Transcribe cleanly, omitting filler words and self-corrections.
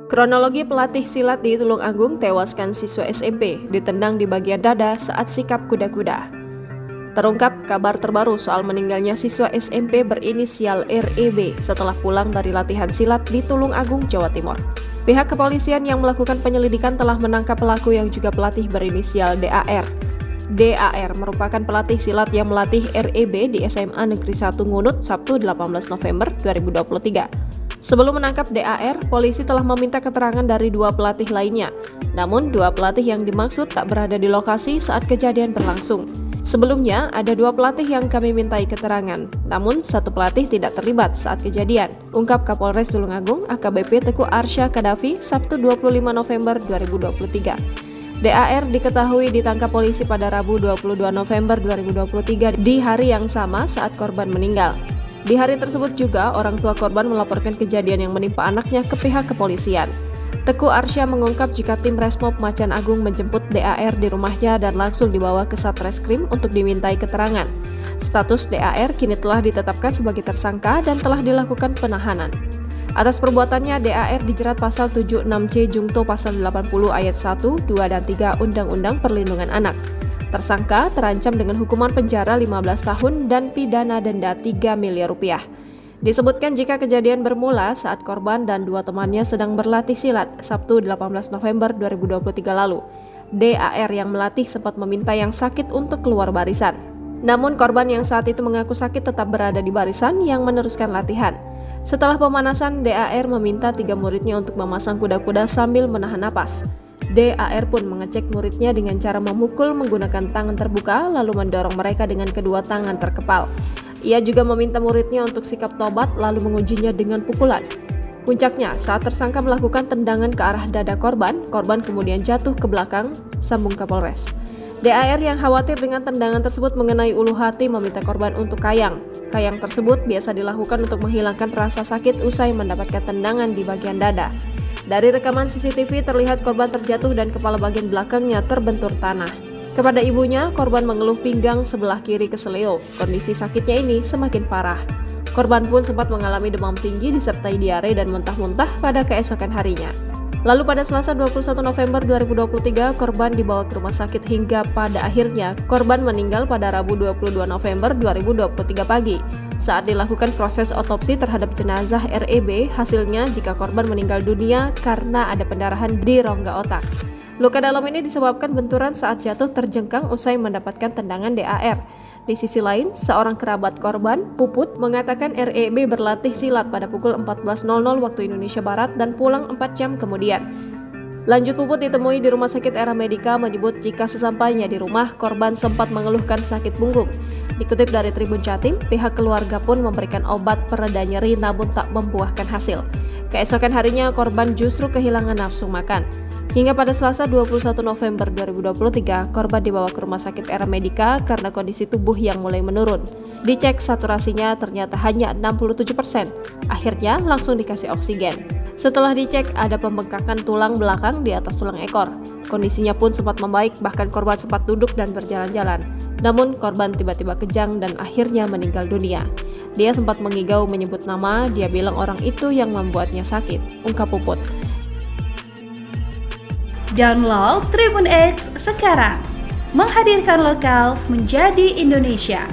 Kronologi pelatih silat di Tulungagung tewaskan siswa SMP ditendang di bagian dada saat sikap kuda-kuda. Terungkap kabar terbaru soal meninggalnya siswa SMP berinisial REB setelah pulang dari latihan silat di Tulungagung, Jawa Timur. Pihak kepolisian yang melakukan penyelidikan telah menangkap pelaku yang juga pelatih berinisial DAR. DAR merupakan pelatih silat yang melatih REB di SMA Negeri 1 Ngunut Sabtu 18 November 2023. Sebelum menangkap DAR, polisi telah meminta keterangan dari dua pelatih lainnya. Namun, dua pelatih yang dimaksud tak berada di lokasi saat kejadian berlangsung. Sebelumnya, ada dua pelatih yang kami mintai keterangan. Namun, satu pelatih tidak terlibat saat kejadian. Ungkap Kapolres Tulungagung AKBP Teguh Arsya Kadafi Sabtu 25 November 2023. DAR diketahui ditangkap polisi pada Rabu 22 November 2023 di hari yang sama saat korban meninggal. Di hari tersebut juga, orang tua korban melaporkan kejadian yang menimpa anaknya ke pihak kepolisian. Teguh Arsya mengungkap jika tim Resmob Macan Agung menjemput DAR di rumahnya dan langsung dibawa ke Satreskrim untuk dimintai keterangan. Status DAR kini telah ditetapkan sebagai tersangka dan telah dilakukan penahanan. Atas perbuatannya, DAR dijerat pasal 76C Jungto pasal 80 ayat 1, 2, dan 3 Undang-Undang Perlindungan Anak. Tersangka terancam dengan hukuman penjara 15 tahun dan pidana denda 3 miliar rupiah. Disebutkan jika kejadian bermula saat korban dan dua temannya sedang berlatih silat Sabtu 18 November 2023 lalu. DAR yang melatih sempat meminta yang sakit untuk keluar barisan. Namun korban yang saat itu mengaku sakit tetap berada di barisan yang meneruskan latihan. Setelah pemanasan, DAR meminta 3 muridnya untuk memasang kuda-kuda sambil menahan napas. DAR pun mengecek muridnya dengan cara memukul menggunakan tangan terbuka lalu mendorong mereka dengan kedua tangan terkepal. Ia juga meminta muridnya untuk sikap tobat lalu mengujinya dengan pukulan. Puncaknya, saat tersangka melakukan tendangan ke arah dada korban kemudian jatuh ke belakang, sambung Kapolres. DAR yang khawatir dengan tendangan tersebut mengenai ulu hati meminta korban untuk kayang. Kayang tersebut biasa dilakukan untuk menghilangkan rasa sakit usai mendapatkan tendangan di bagian dada. Dari rekaman CCTV terlihat korban terjatuh dan kepala bagian belakangnya terbentur tanah. Kepada ibunya, korban mengeluh pinggang sebelah kiri keseleo. Kondisi sakitnya ini semakin parah. Korban pun sempat mengalami demam tinggi disertai diare dan muntah-muntah pada keesokan harinya. Lalu pada Selasa 21 November 2023, korban dibawa ke rumah sakit hingga pada akhirnya korban meninggal pada Rabu 22 November 2023 pagi. Saat dilakukan proses otopsi terhadap jenazah REB, hasilnya jika korban meninggal dunia karena ada pendarahan di rongga otak. Luka dalam ini disebabkan benturan saat jatuh terjengkang usai mendapatkan tendangan DAR. Di sisi lain, seorang kerabat korban, Puput, mengatakan REB berlatih silat pada pukul 14.00 waktu Indonesia Barat dan pulang 4 jam kemudian. Lanjut, Puput ditemui di Rumah Sakit Era Medika menyebut jika sesampainya di rumah, korban sempat mengeluhkan sakit punggung. Dikutip dari Tribun Jatim, pihak keluarga pun memberikan obat pereda nyeri namun tak membuahkan hasil. Keesokan harinya, korban justru kehilangan nafsu makan. Hingga pada Selasa 21 November 2023, korban dibawa ke Rumah Sakit Era Medika karena kondisi tubuh yang mulai menurun. Dicek saturasinya ternyata hanya 67%. Akhirnya langsung dikasih oksigen. Setelah dicek, ada pembengkakan tulang belakang di atas tulang ekor. Kondisinya pun sempat membaik, bahkan korban sempat duduk dan berjalan-jalan. Namun, korban tiba-tiba kejang dan akhirnya meninggal dunia. Dia sempat mengigau menyebut nama, dia bilang orang itu yang membuatnya sakit, ungkap Puput. Download Tribun X sekarang, menghadirkan lokal menjadi Indonesia.